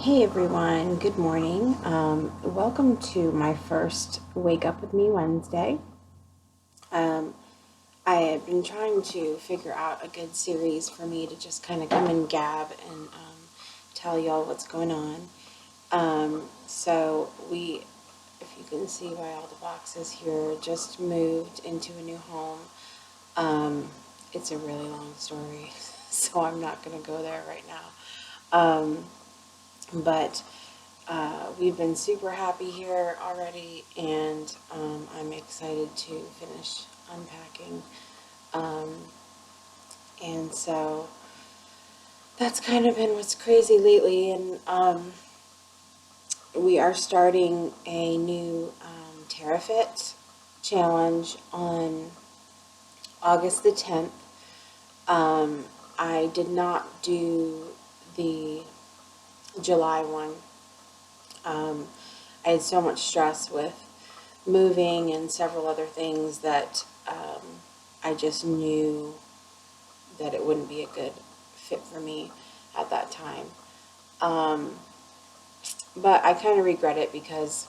Hey everyone, good morning. Welcome to my first Wake Up With Me Wednesday. Um, I have been trying to figure out a good series for me to just kind of come and gab and tell y'all what's going on. If you can see by all the boxes here, just moved into a new home. It's a really long story, so I'm not going to go there right now. But we've been super happy here already, and I'm excited to finish unpacking. And so that's kind of been what's crazy lately. And we are starting a new TerraFit challenge on August the 10th. I did not do the July one. I had so much stress with moving and several other things that I just knew that it wouldn't be a good fit for me at that time. But I kind of regret it because,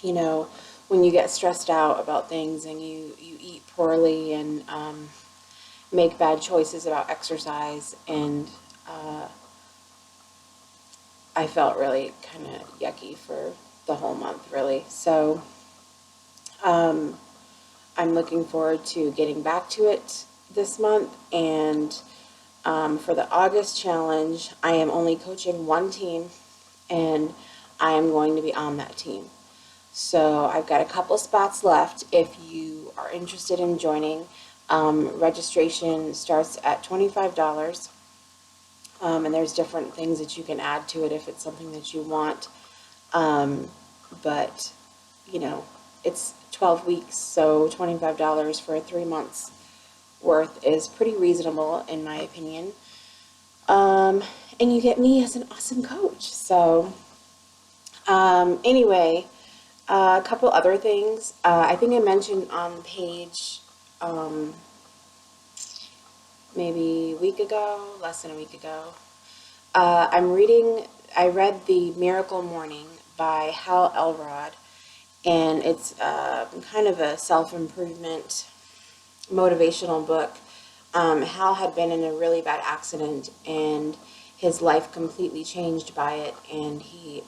when you get stressed out about things and you eat poorly and make bad choices about exercise, and I felt really kind of yucky for the whole month, really. So I'm looking forward to getting back to it this month. And for the August challenge, I am only coaching one team, and I am going to be on that team. So I've got a couple spots left. If you are interested in joining, registration starts at $25. And there's different things that you can add to it if it's something that you want. But, it's 12 weeks, so $25 for 3 months worth is pretty reasonable in my opinion. And you get me as an awesome coach. So, anyway, a couple other things. I think I mentioned on page, maybe a week ago, less than a week ago, I read The Miracle Morning by Hal Elrod, and it's kind of a self-improvement motivational book. Hal had been in a really bad accident, and his life completely changed by it, and he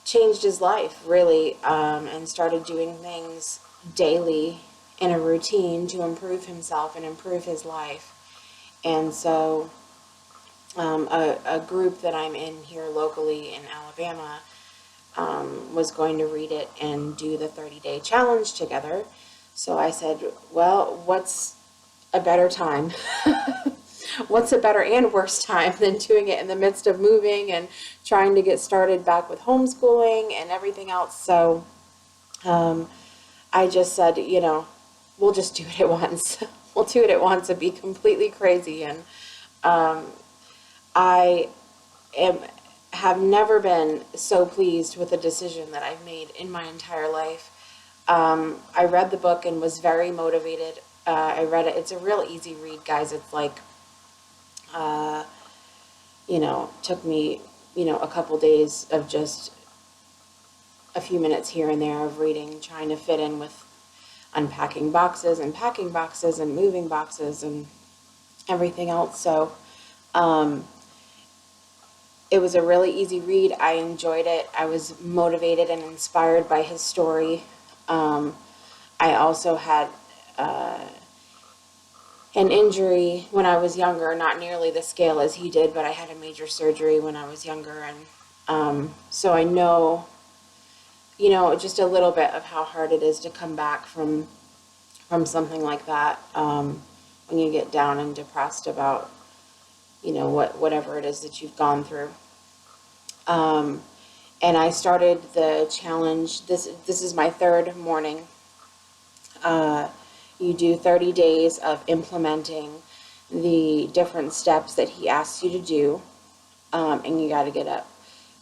changed his life, really, and started doing things daily in a routine to improve himself and improve his life. And so a group that I'm in here locally in Alabama was going to read it and do the 30-day challenge together. So I said, well, what's a better time? What's a better and worse time than doing it in the midst of moving and trying to get started back with homeschooling and everything else? So I just said, we'll just do it at once. We'll do it at once and be completely crazy. And I have never been so pleased with a decision that I've made in my entire life. I read the book and was very motivated. I read it. It's a real easy read, guys. It's like, took me, a couple days of just a few minutes here and there of reading, trying to fit in with unpacking boxes and packing boxes and moving boxes and everything else. So, it was a really easy read. I enjoyed it. I was motivated and inspired by his story. I also had an injury when I was younger, not nearly the scale as he did, but I had a major surgery when I was younger. And so I know, just a little bit of how hard it is to come back from something like that, when you get down and depressed about, whatever it is that you've gone through. And I started the challenge. This is my third morning. You do 30 days of implementing the different steps that he asks you to do, and you got to get up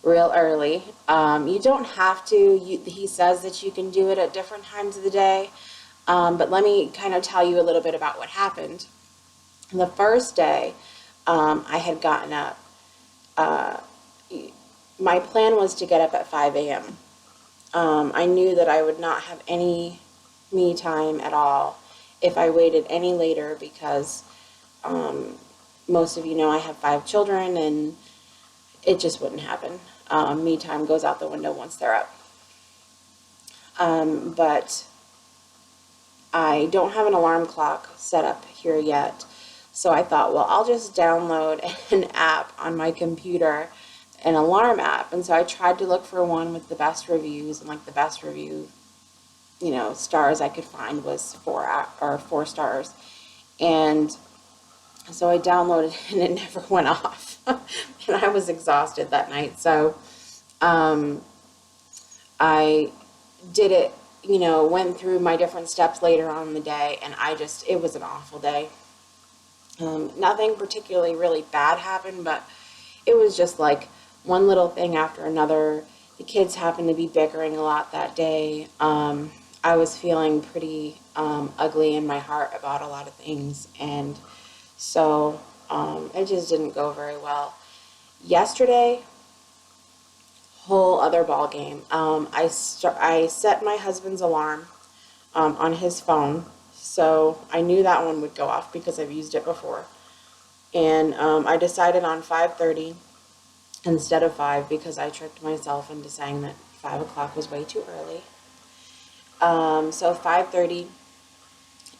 real early. You don't have to. He says that you can do it at different times of the day, but let me kind of tell you a little bit about what happened. The first day, I had gotten up my plan was to get up at 5 a.m. I knew that I would not have any me time at all if I waited any later because most of you know I have 5 children and it just wouldn't happen. Me time goes out the window once they're up. But I don't have an alarm clock set up here yet. So I thought, well, I'll just download an app on my computer, an alarm app. And so I tried to look for one with the best reviews, and like the best review, stars I could find was 4 stars. And so I downloaded it and it never went off. And I was exhausted that night. So I did it, went through my different steps later on in the day, and it was an awful day. Nothing particularly really bad happened, but it was just like one little thing after another. The kids happened to be bickering a lot that day. I was feeling pretty ugly in my heart about a lot of things, and so it just didn't go very well. Yesterday, whole other ball game. I set my husband's alarm on his phone, so I knew that one would go off because I've used it before. And I decided on 5:30 instead of 5 because I tricked myself into saying that 5 o'clock was way too early. So 5:30,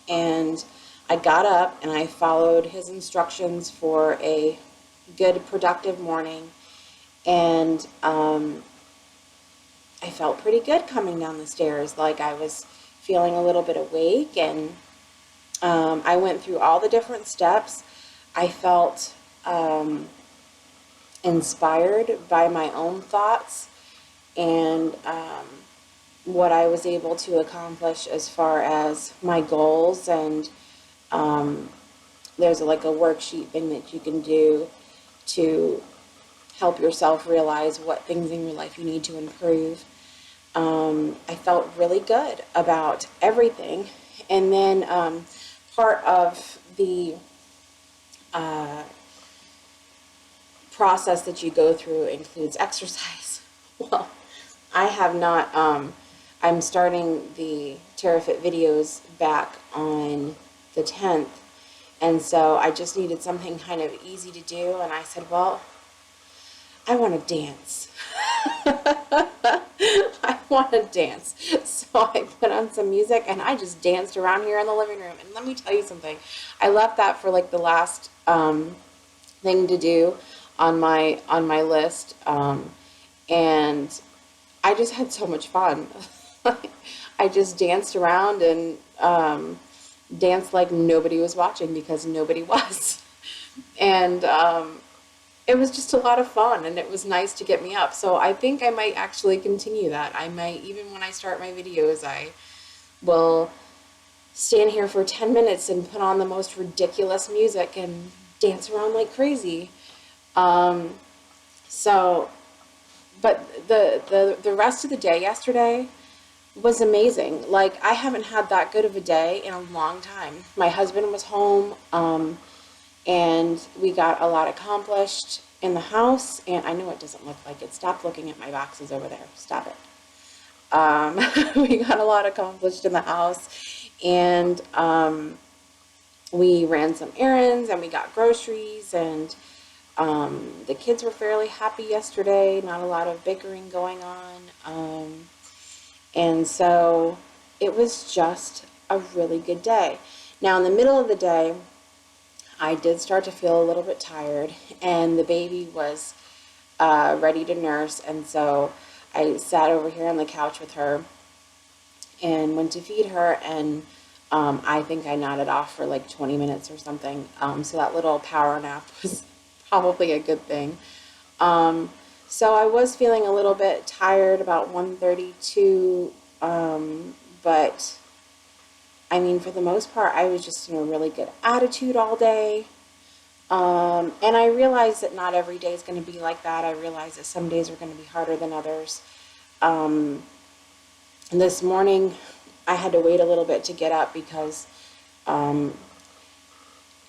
and I got up and I followed his instructions for a good, productive morning, and I felt pretty good coming down the stairs. Like I was feeling a little bit awake, and I went through all the different steps. I felt inspired by my own thoughts and what I was able to accomplish as far as my goals. And there's like a worksheet thing that you can do to help yourself realize what things in your life you need to improve. I felt really good about everything. And then part of the process that you go through includes exercise. Well, I have not, I'm starting the TerraFit videos back on the 10th, and so I just needed something kind of easy to do, and I said, well, I want to dance. I want to dance. So I put on some music and I just danced around here in the living room. And let me tell you something. I left that for like the last thing to do on my list, and I just had so much fun. I just danced around and danced like nobody was watching because nobody was. And it was just a lot of fun, and it was nice to get me up. So I think I might actually continue that. I might, even when I start my videos, I will stand here for 10 minutes and put on the most ridiculous music and dance around like crazy. But the rest of the day yesterday was amazing. Like, I haven't had that good of a day in a long time. My husband was home, and we got a lot accomplished in the house, and I know it doesn't look like it. Stop looking at my boxes over there. Stop it. We got a lot accomplished in the house, and we ran some errands, and we got groceries, and the kids were fairly happy yesterday. Not a lot of bickering going on, and so it was just a really good day. Now, in the middle of the day, I did start to feel a little bit tired, and the baby was ready to nurse, and so I sat over here on the couch with her and went to feed her, and I think I nodded off for like 20 minutes or something, so that little power nap was probably a good thing. So I was feeling a little bit tired about 1:32, but I mean, for the most part, I was just in a really good attitude all day. And I realize that not every day is going to be like that. I realize that some days are going to be harder than others. This morning, I had to wait a little bit to get up because I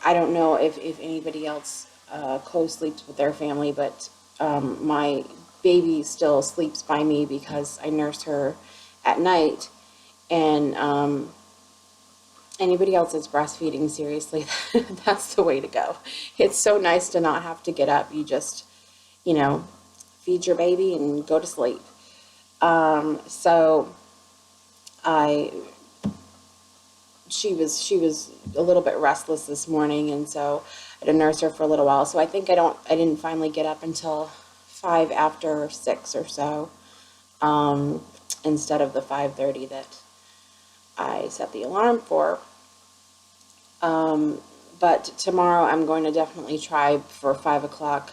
don't know if anybody else co-sleeps with their family, but my baby still sleeps by me because I nurse her at night. And anybody else that's breastfeeding, seriously, that's the way to go. It's so nice to not have to get up. You just, feed your baby and go to sleep. So she was a little bit restless this morning, and so I had to nurse her for a little while. So I think I didn't finally get up until 5 after 6 or so, instead of the 5:30 that I set the alarm for. But tomorrow I'm going to definitely try for 5 o'clock,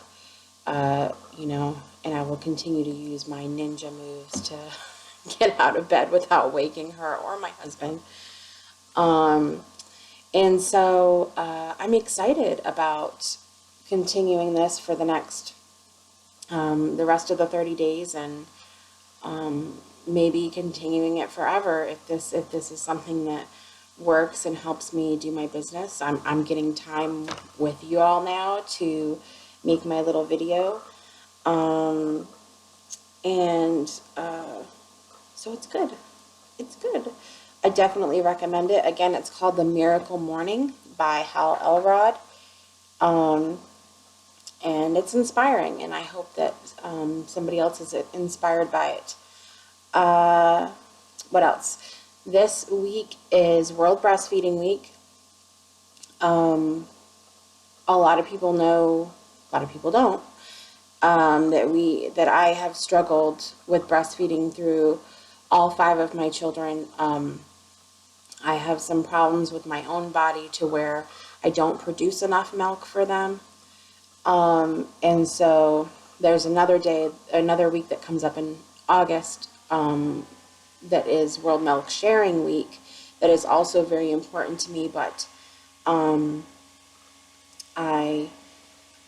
and I will continue to use my ninja moves to get out of bed without waking her or my husband. And so I'm excited about continuing this for the rest of the 30 days, and maybe continuing it forever if this is something that works and helps me do my business. I'm getting time with you all now to make my little video, so it's good. It's good. I definitely recommend it. Again, it's called The Miracle Morning by Hal Elrod. And it's inspiring, and I hope that somebody else is inspired by it. What else? This week is World Breastfeeding Week. A lot of people know, a lot of people don't, that I have struggled with breastfeeding through all 5 of my children. I have some problems with my own body to where I don't produce enough milk for them. And so there's another week that comes up in August, that is World Milk Sharing Week, that is also very important to me, but I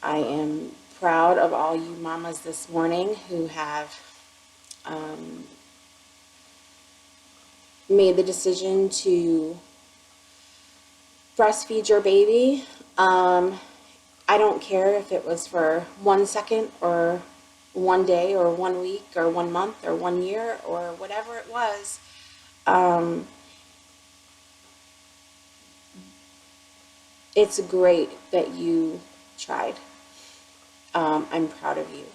am proud of all you mamas this morning who have made the decision to breastfeed your baby. I don't care if it was for 1 second or 1 day or 1 week or 1 month or 1 year or whatever it was. It's great that you tried. I'm proud of you.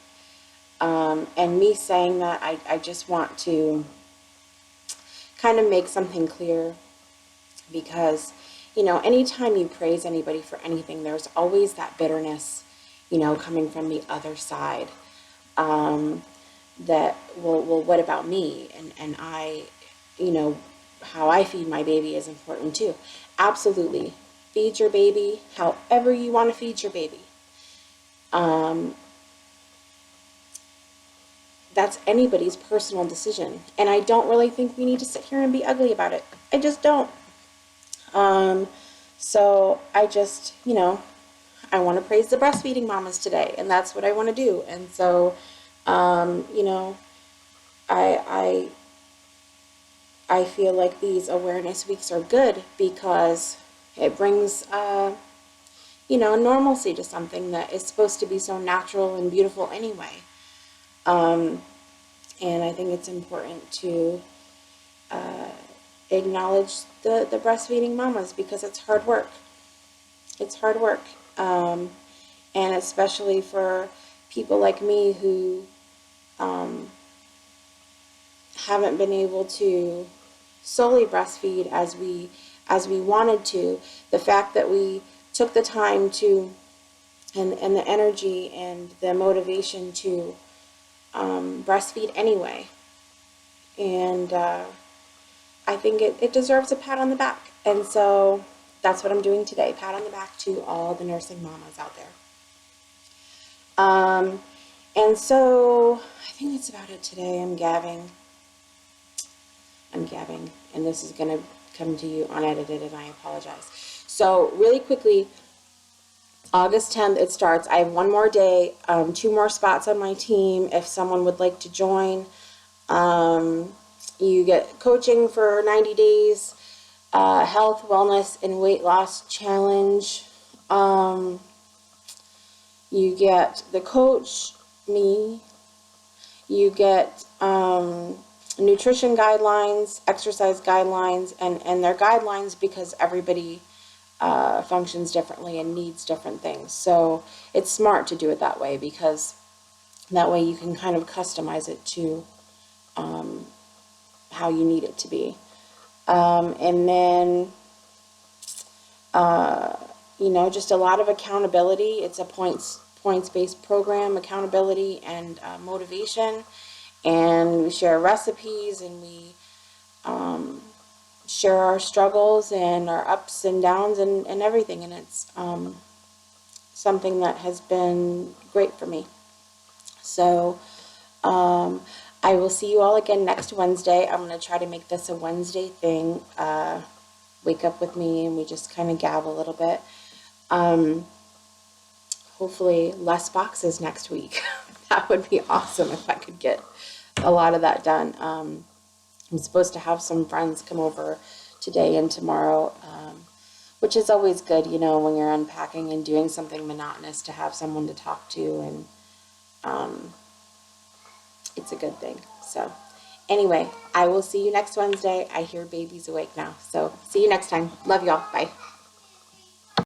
And me saying that, I just want to kind of make something clear, because anytime you praise anybody for anything, there's always that bitterness, coming from the other side, that, well, what about me? And I, how I feed my baby is important too. Absolutely. Feed your baby however you want to feed your baby. That's anybody's personal decision. And I don't really think we need to sit here and be ugly about it. I just don't. So I just, I want to praise the breastfeeding mamas today, and that's what I want to do. And so, I feel like these awareness weeks are good because it brings, normalcy to something that is supposed to be so natural and beautiful anyway. And I think it's important to acknowledge the breastfeeding mamas, because it's hard work. It's hard work. And especially for people like me who haven't been able to solely breastfeed as we wanted to, the fact that we took the time to and the energy and the motivation to breastfeed anyway. And I think it deserves a pat on the back. And so that's what I'm doing today. Pat on the back to all the nursing mamas out there. And so I think that's about it today. I'm gabbing. And this is going to come to you unedited, and I apologize. So really quickly, August 10th it starts. I have 1 more day, 2 more spots on my team if someone would like to join. You get coaching for 90 days, health, wellness, and weight loss challenge. You get the coach me. You get nutrition guidelines, exercise guidelines, and they're guidelines because everybody functions differently and needs different things. So it's smart to do it that way, because that way you can kind of customize it to how you need it to be. And then, just a lot of accountability. It's a points-based program, accountability and motivation. And we share recipes, and we share our struggles and our ups and downs and everything. And it's something that has been great for me. So I will see you all again next Wednesday. I'm going to try to make this a Wednesday thing. Wake up with me and we just kind of gab a little bit. Hopefully less boxes next week. That would be awesome if I could get a lot of that done. I'm supposed to have some friends come over today and tomorrow, which is always good, when you're unpacking and doing something monotonous, to have someone to talk to, and it's a good thing. So anyway, I will see you next Wednesday. I hear baby's awake now. So see you next time. Love y'all. Bye.